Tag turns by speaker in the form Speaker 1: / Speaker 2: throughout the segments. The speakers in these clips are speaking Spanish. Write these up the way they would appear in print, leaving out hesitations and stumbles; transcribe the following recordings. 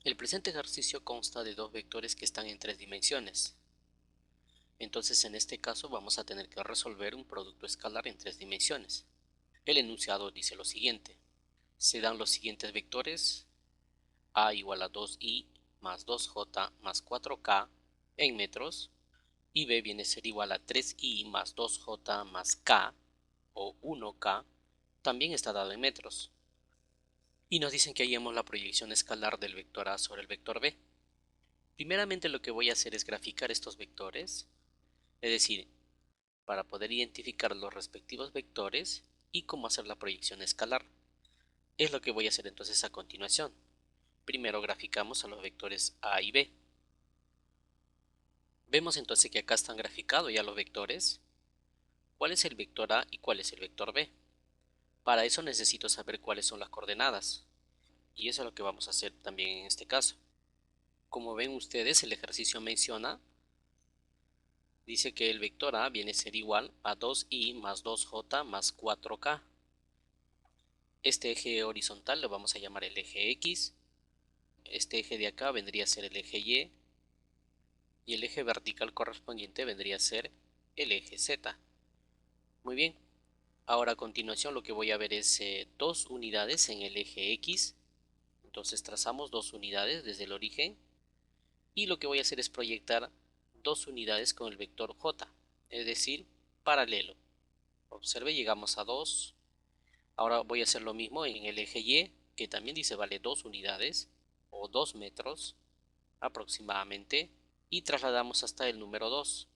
Speaker 1: El presente ejercicio consta de dos vectores que están en tres dimensiones. Entonces en este caso vamos a tener que resolver un producto escalar en tres dimensiones. El enunciado dice lo siguiente. Se dan los siguientes vectores: a igual a 2i más 2j más 4k en metros, y b viene a ser igual a 3i más 2j más k o 1k, también está dado en metros. Y nos dicen que hallemos la proyección escalar del vector a sobre el vector b. Primeramente lo que voy a hacer es graficar estos vectores, es decir, para poder identificar los respectivos vectores y cómo hacer la proyección escalar. Es lo que voy a hacer entonces a continuación. Primero graficamos a los vectores a y b. Vemos entonces que acá están graficados ya los vectores. ¿Cuál es el vector a y cuál es el vector b? Para eso necesito saber cuáles son las coordenadas, y eso es lo que vamos a hacer también en este caso. Como ven ustedes, el ejercicio menciona, dice que el vector a viene a ser igual a 2i más 2j más 4k. Este eje horizontal lo vamos a llamar el eje X, este eje de acá vendría a ser el eje y el eje vertical correspondiente vendría a ser el eje Z. Muy bien, ahora a continuación lo que voy a ver es dos unidades en el eje X. Entonces trazamos dos unidades desde el origen, y lo que voy a hacer es proyectar dos unidades con el vector J, es decir, paralelo. Observe, llegamos a 2. Ahora voy a hacer lo mismo en el eje Y, que también dice vale 2 unidades o 2 metros aproximadamente, y trasladamos hasta el número 2.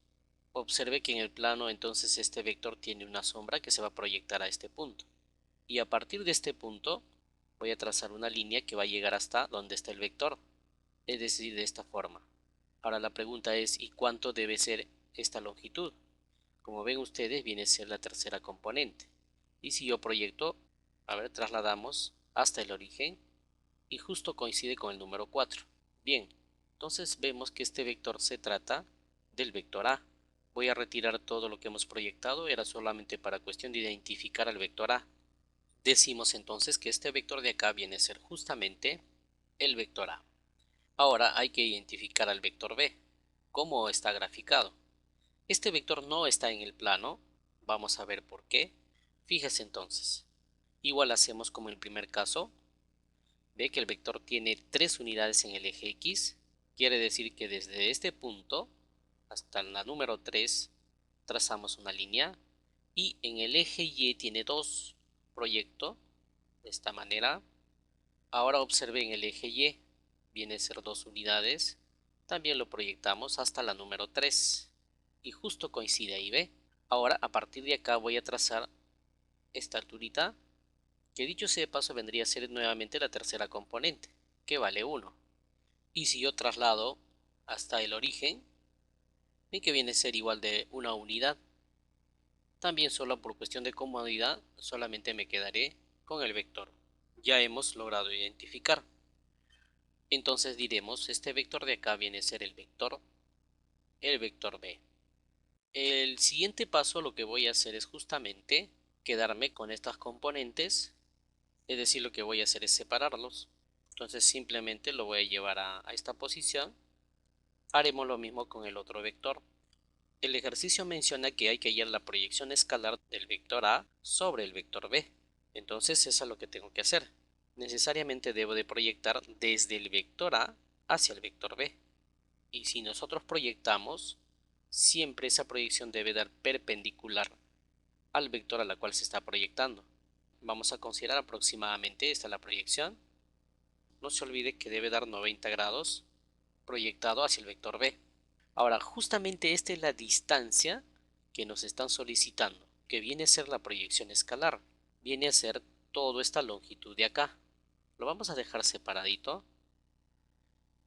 Speaker 1: Observe que en el plano entonces este vector tiene una sombra que se va a proyectar a este punto, y a partir de este punto voy a trazar una línea que va a llegar hasta donde está el vector, es decir, de esta forma. Ahora la pregunta es, ¿y cuánto debe ser esta longitud? Como ven ustedes, viene a ser la tercera componente. Y si yo proyecto, a ver, trasladamos hasta el origen y justo coincide con el número 4. Bien, entonces vemos que este vector se trata del vector A. Voy a retirar todo lo que hemos proyectado, era solamente para cuestión de identificar al vector A. Decimos entonces que este vector de acá viene a ser justamente el vector A. Ahora hay que identificar al vector B. ¿Cómo está graficado? Este vector no está en el plano. Vamos a ver por qué. Fíjese entonces. Igual hacemos como en el primer caso. Ve que el vector tiene 3 unidades en el eje X. Quiere decir que desde este punto hasta la número 3 trazamos una línea. Y en el eje Y tiene 2. Proyecto de esta manera. Ahora observe en el eje Y. Viene a ser 2 unidades. También lo proyectamos hasta la número 3. Y justo coincide ahí, ¿ve? Ahora a partir de acá voy a trazar esta alturita, que dicho sea de paso vendría a ser nuevamente la tercera componente, que vale 1. Y si yo traslado hasta el origen, ven que viene a ser igual de una unidad. También solo por cuestión de comodidad, solamente me quedaré con el vector. Ya hemos logrado identificar. Entonces diremos, este vector de acá viene a ser el vector B. El siguiente paso lo que voy a hacer es justamente quedarme con estas componentes, es decir, lo que voy a hacer es separarlos. Entonces simplemente lo voy a llevar a esta posición. Haremos lo mismo con el otro vector. El ejercicio menciona que hay que hallar la proyección escalar del vector A sobre el vector B. Entonces eso es lo que tengo que hacer. Necesariamente debo de proyectar desde el vector A hacia el vector B. Y si nosotros proyectamos, siempre esa proyección debe dar perpendicular al vector a la cual se está proyectando. Vamos a considerar aproximadamente esta la proyección. No se olvide que debe dar 90 grados proyectado hacia el vector B. Ahora, justamente esta es la distancia que nos están solicitando, que viene a ser la proyección escalar. Viene a ser toda esta longitud de acá. Lo vamos a dejar separadito.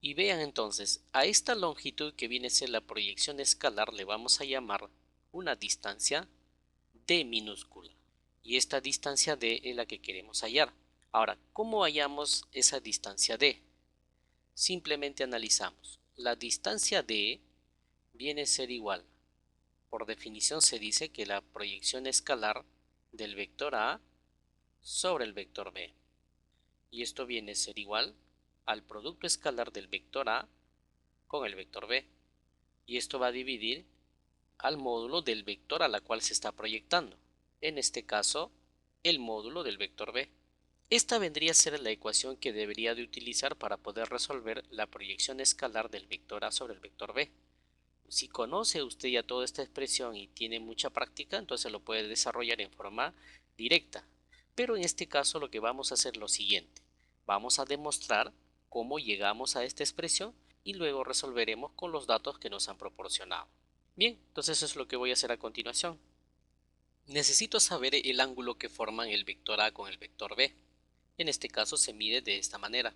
Speaker 1: Y vean entonces, a esta longitud que viene a ser la proyección escalar le vamos a llamar una distancia d minúscula. Y esta distancia d es la que queremos hallar. Ahora, ¿cómo hallamos esa distancia d? Simplemente analizamos. La distancia d viene a ser igual. Por definición se dice que la proyección escalar del vector A sobre el vector B. Y esto viene a ser igual al producto escalar del vector A con el vector B. Y esto va a dividir al módulo del vector a la cual se está proyectando. En este caso, el módulo del vector B. Esta vendría a ser la ecuación que debería de utilizar para poder resolver la proyección escalar del vector A sobre el vector B. Si conoce usted ya toda esta expresión y tiene mucha práctica, entonces lo puede desarrollar en forma directa. Pero en este caso lo que vamos a hacer es lo siguiente. Vamos a demostrar cómo llegamos a esta expresión y luego resolveremos con los datos que nos han proporcionado. Bien, entonces eso es lo que voy a hacer a continuación. Necesito saber el ángulo que forman el vector A con el vector B. En este caso se mide de esta manera.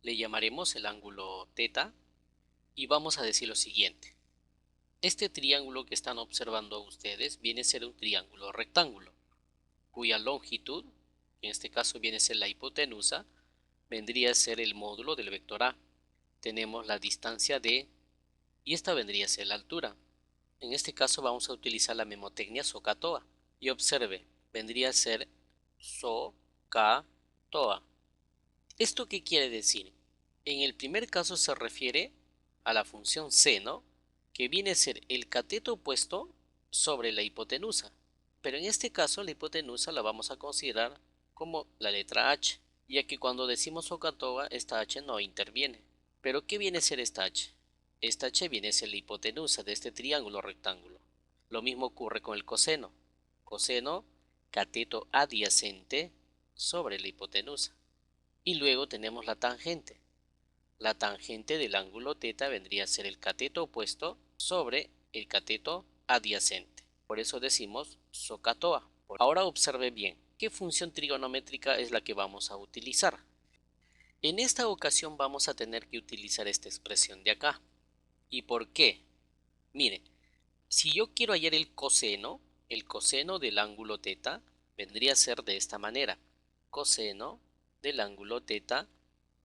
Speaker 1: Le llamaremos el ángulo θ y vamos a decir lo siguiente. Este triángulo que están observando ustedes viene a ser un triángulo rectángulo, cuya longitud, en este caso viene a ser la hipotenusa, vendría a ser el módulo del vector A. Tenemos la distancia d y esta vendría a ser la altura. En este caso vamos a utilizar la memotecnia SOHCAHTOA. Y observe, vendría a ser SOHCAHTOA. ¿Esto qué quiere decir? En el primer caso se refiere a la función seno, que viene a ser el cateto opuesto sobre la hipotenusa. Pero en este caso la hipotenusa la vamos a considerar como la letra h, ya que cuando decimos SOHCAHTOA esta h no interviene. ¿Pero qué viene a ser esta h? Esta h viene a ser la hipotenusa de este triángulo rectángulo. Lo mismo ocurre con el coseno. Coseno, cateto adyacente sobre la hipotenusa. Y luego tenemos la tangente. La tangente del ángulo θ vendría a ser el cateto opuesto sobre el cateto adyacente. Por eso decimos SOHCAHTOA. Ahora observe bien, ¿qué función trigonométrica es la que vamos a utilizar? En esta ocasión vamos a tener que utilizar esta expresión de acá. ¿Y por qué? Mire, si yo quiero hallar el coseno del ángulo θ vendría a ser de esta manera. Coseno del ángulo θ,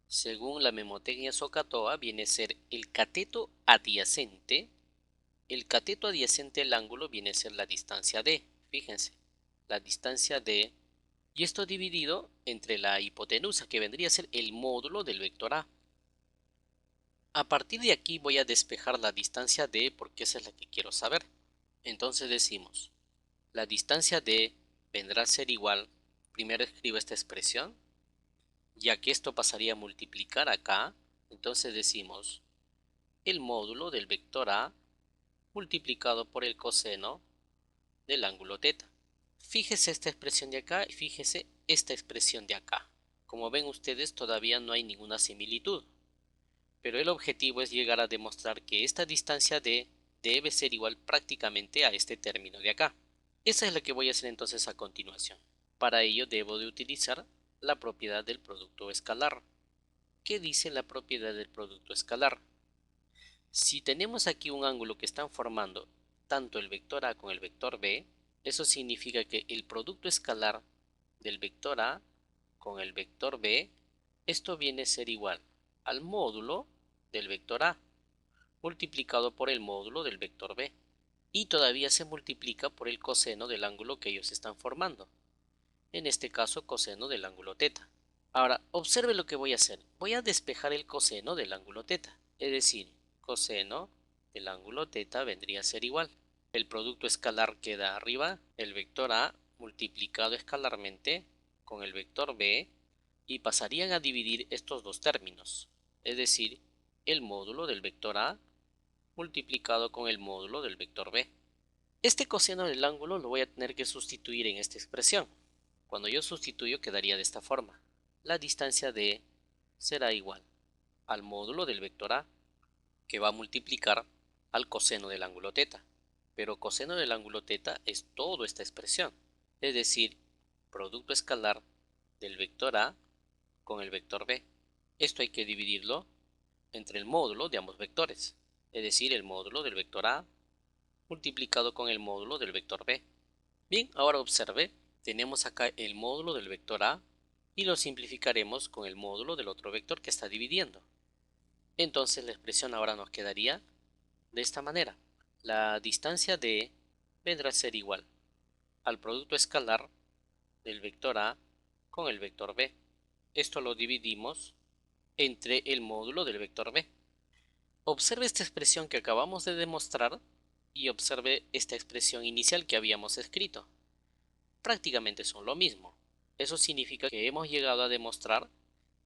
Speaker 1: según la memotecnia SOHCAHTOA, viene a ser el cateto adyacente. El cateto adyacente al ángulo viene a ser la distancia d. Fíjense, la distancia d. Y esto dividido entre la hipotenusa, que vendría a ser el módulo del vector A. A partir de aquí voy a despejar la distancia d porque esa es la que quiero saber. Entonces decimos, la distancia d vendrá a ser igual, primero escribo esta expresión, ya que esto pasaría a multiplicar acá, entonces decimos el módulo del vector A multiplicado por el coseno del ángulo θ. Fíjese esta expresión de acá y fíjese esta expresión de acá. Como ven ustedes, todavía no hay ninguna similitud, pero el objetivo es llegar a demostrar que esta distancia d debe ser igual prácticamente a este término de acá. Esa es la que voy a hacer entonces a continuación. Para ello debo de utilizar la propiedad del producto escalar. ¿Qué dice la propiedad del producto escalar? Si tenemos aquí un ángulo que están formando tanto el vector A con el vector B, eso significa que el producto escalar del vector A con el vector B, esto viene a ser igual al módulo del vector A multiplicado por el módulo del vector B, y todavía se multiplica por el coseno del ángulo que ellos están formando, en este caso coseno del ángulo θ. Ahora, observe lo que voy a hacer. Voy a despejar el coseno del ángulo θ, es decir, coseno del ángulo θ vendría a ser igual. El producto escalar queda arriba, el vector A multiplicado escalarmente con el vector B, y pasarían a dividir estos dos términos, es decir, el módulo del vector A multiplicado con el módulo del vector B. Este coseno del ángulo lo voy a tener que sustituir en esta expresión. Cuando yo sustituyo quedaría de esta forma. La distancia d será igual al módulo del vector A, que va a multiplicar al coseno del ángulo θ. Pero coseno del ángulo θ es toda esta expresión, es decir, producto escalar del vector A con el vector B. Esto hay que dividirlo entre el módulo de ambos vectores, es decir, el módulo del vector A multiplicado con el módulo del vector B. Bien, ahora observe, tenemos acá el módulo del vector A y lo simplificaremos con el módulo del otro vector que está dividiendo. Entonces la expresión ahora nos quedaría de esta manera. La distancia d vendrá a ser igual al producto escalar del vector A con el vector B. Esto lo dividimos entre el módulo del vector b. Observe esta expresión que acabamos de demostrar y observe esta expresión inicial que habíamos escrito. Prácticamente son lo mismo. Eso significa que hemos llegado a demostrar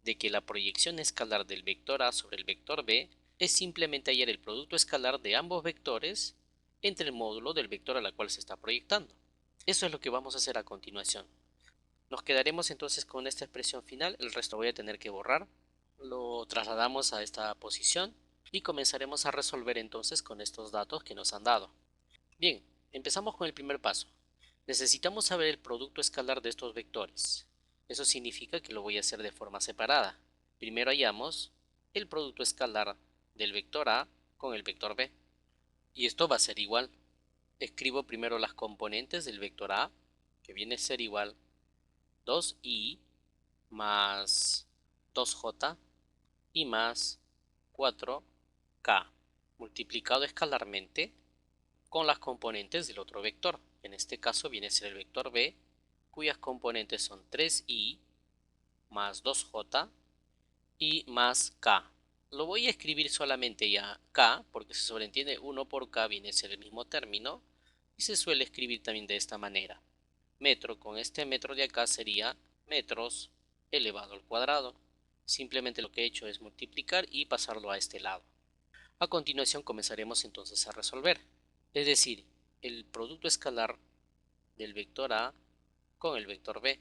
Speaker 1: de que la proyección escalar del vector a sobre el vector b es simplemente hallar el producto escalar de ambos vectores entre el módulo del vector a la cual se está proyectando. Eso es lo que vamos a hacer a continuación. Nos quedaremos entonces con esta expresión final, el resto voy a tener que borrar. Lo trasladamos a esta posición y comenzaremos a resolver entonces con estos datos que nos han dado. Bien, empezamos con el primer paso. Necesitamos saber el producto escalar de estos vectores. Eso significa que lo voy a hacer de forma separada. Primero hallamos el producto escalar del vector A con el vector B. Y esto va a ser igual. Escribo primero las componentes del vector A, que viene a ser igual 2i más 2j y más 4k, multiplicado escalarmente con las componentes del otro vector. En este caso viene a ser el vector b, cuyas componentes son 3i más 2j y más k. Lo voy a escribir solamente ya k, porque se sobreentiende 1 por k viene a ser el mismo término, y se suele escribir también de esta manera. Metro con este metro de acá sería metros elevado al cuadrado. Simplemente lo que he hecho es multiplicar y pasarlo a este lado. A continuación comenzaremos entonces a resolver. Es decir, el producto escalar del vector A con el vector B.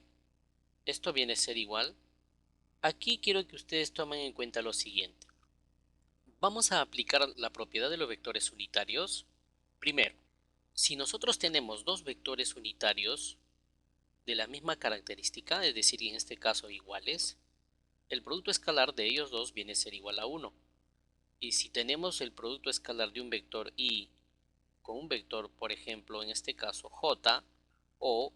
Speaker 1: Esto viene a ser igual. Aquí quiero que ustedes tomen en cuenta lo siguiente. Vamos a aplicar la propiedad de los vectores unitarios. Primero, si nosotros tenemos dos vectores unitarios de la misma característica, es decir, en este caso iguales, el producto escalar de ellos dos viene a ser igual a 1. Y si tenemos el producto escalar de un vector i con un vector, por ejemplo, en este caso j, o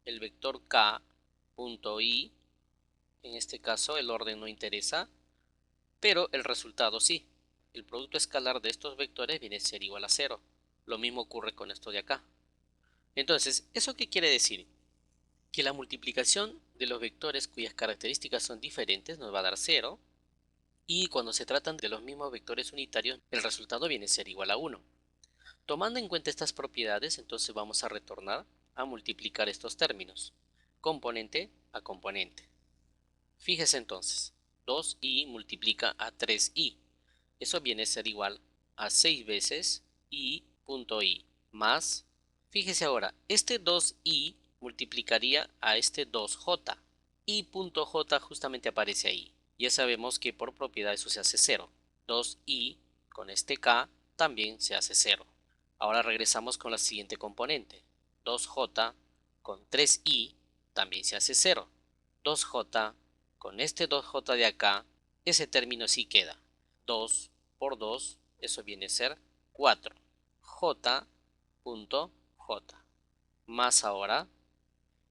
Speaker 1: el vector k.i, en este caso el orden no interesa, pero el resultado sí. El producto escalar de estos vectores viene a ser igual a 0. Lo mismo ocurre con esto de acá. Entonces, ¿eso qué quiere decir? Que la multiplicación de los vectores cuyas características son diferentes nos va a dar 0, y cuando se tratan de los mismos vectores unitarios, el resultado viene a ser igual a 1. Tomando en cuenta estas propiedades, entonces vamos a retornar a multiplicar estos términos, componente a componente. Fíjese entonces, 2i multiplica a 3i. Eso viene a ser igual a 6 veces i.i más, fíjese ahora, este 2i multiplicaría a este 2j. i.j justamente aparece ahí. Ya sabemos que por propiedad eso se hace 0. 2i con este k también se hace 0. Ahora regresamos con la siguiente componente. 2j con 3i también se hace 0. 2j con este 2j de acá, ese término sí queda. 2 por 2, eso viene a ser 4. j.j. Más ahora,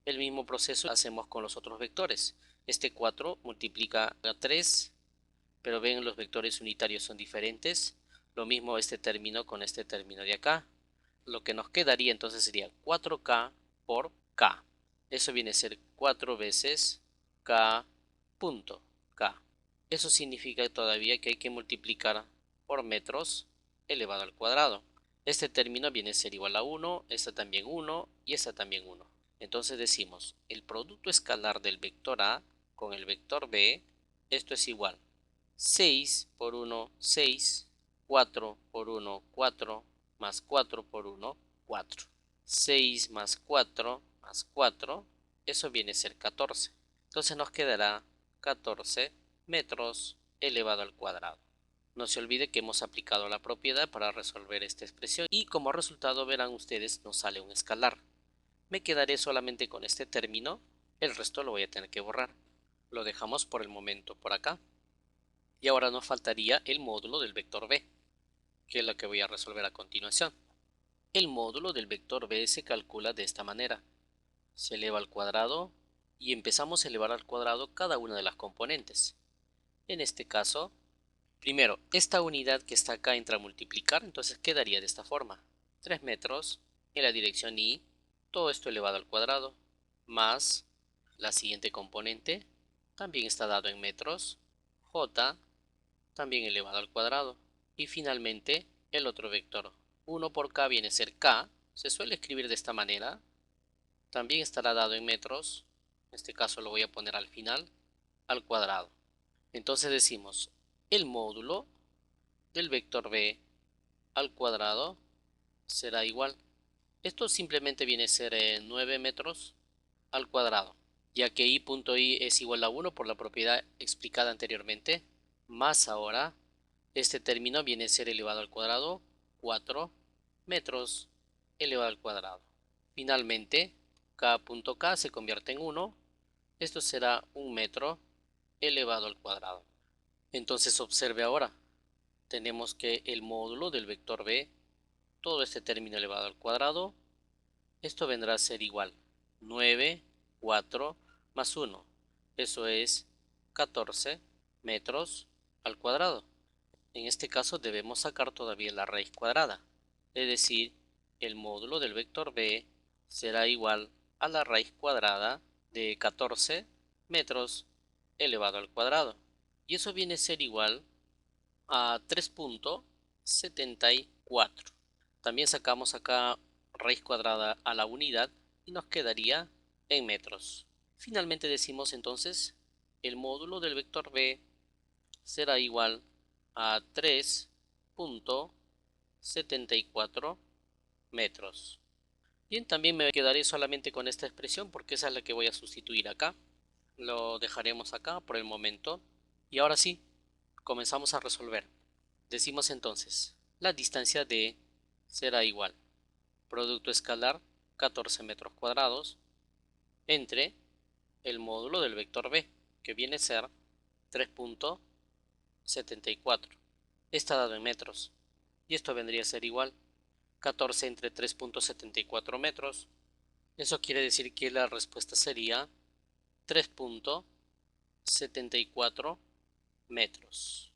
Speaker 1: el mismo proceso hacemos con los otros vectores. Este 4 multiplica a 3, pero ven, los vectores unitarios son diferentes. Lo mismo este término con este término de acá. Lo que nos quedaría entonces sería 4k por k. Eso viene a ser 4 veces k punto k. Eso significa todavía que hay que multiplicar por metros elevado al cuadrado. Este término viene a ser igual a 1, esta también 1 y esta también 1. Entonces decimos, el producto escalar del vector A con el vector B, esto es igual 6 por 1, 6, 4 por 1, 4, más 4 por 1, 4. 6 más 4 más 4, eso viene a ser 14. Entonces nos quedará 14 metros elevado al cuadrado. No se olvide que hemos aplicado la propiedad para resolver esta expresión y como resultado verán ustedes nos sale un escalar. Me quedaré solamente con este término, el resto lo voy a tener que borrar. Lo dejamos por el momento por acá. Y ahora nos faltaría el módulo del vector b, que es lo que voy a resolver a continuación. El módulo del vector b se calcula de esta manera. Se eleva al cuadrado y empezamos a elevar al cuadrado cada una de las componentes. En este caso, primero, esta unidad que está acá entra a multiplicar, entonces quedaría de esta forma. 3 metros en la dirección y, todo esto elevado al cuadrado, más la siguiente componente, también está dado en metros, j también elevado al cuadrado. Y finalmente el otro vector. 1 por k viene a ser k. Se suele escribir de esta manera. También estará dado en metros. En este caso lo voy a poner al final, al cuadrado. Entonces decimos el módulo del vector b al cuadrado será igual. Esto simplemente viene a ser 9 metros al cuadrado, ya que i.i es igual a 1 por la propiedad explicada anteriormente, más ahora este término viene a ser elevado al cuadrado 4 metros elevado al cuadrado. Finalmente, k.k se convierte en 1, esto será 1 metro elevado al cuadrado. Entonces observe ahora, tenemos que el módulo del vector b, todo este término elevado al cuadrado, esto vendrá a ser igual 9, 4 más 1, eso es 14 metros al cuadrado. En este caso debemos sacar todavía la raíz cuadrada, es decir, el módulo del vector b será igual a la raíz cuadrada de 14 metros elevado al cuadrado. Y eso viene a ser igual a 3.74. También sacamos acá raíz cuadrada a la unidad y nos quedaría en metros. Finalmente decimos entonces el módulo del vector b será igual a 3.74 metros. Bien, también me quedaré solamente con esta expresión porque esa es la que voy a sustituir acá. Lo dejaremos acá por el momento. Y ahora sí, comenzamos a resolver. Decimos entonces, la distancia D será igual, producto escalar 14 metros cuadrados, entre el módulo del vector B, que viene a ser 3.74. Está dado en metros, y esto vendría a ser igual, 14 entre 3.74 metros. Eso quiere decir que la respuesta sería 3.74 metros.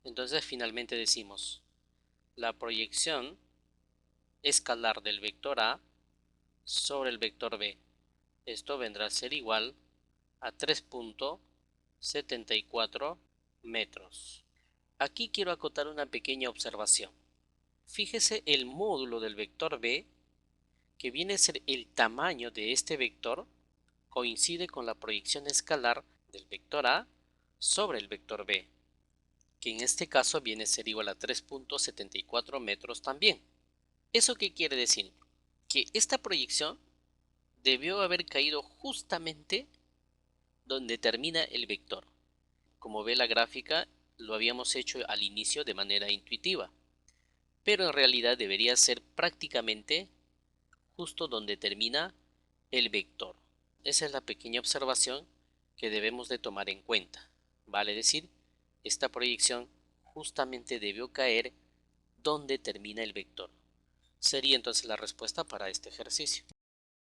Speaker 1: Entonces finalmente decimos la proyección escalar del vector A sobre el vector B. Esto vendrá a ser igual a 3.74 metros. Aquí quiero acotar una pequeña observación. Fíjese el módulo del vector B, que viene a ser el tamaño de este vector, coincide con la proyección escalar del vector A sobre el vector B, que en este caso viene a ser igual a 3.74 metros también. ¿Eso qué quiere decir? Que esta proyección debió haber caído justamente donde termina el vector. Como ve la gráfica, lo habíamos hecho al inicio de manera intuitiva, pero en realidad debería ser prácticamente justo donde termina el vector. Esa es la pequeña observación que debemos de tomar en cuenta. Vale decir, esta proyección justamente debió caer donde termina el vector. Sería entonces la respuesta para este ejercicio.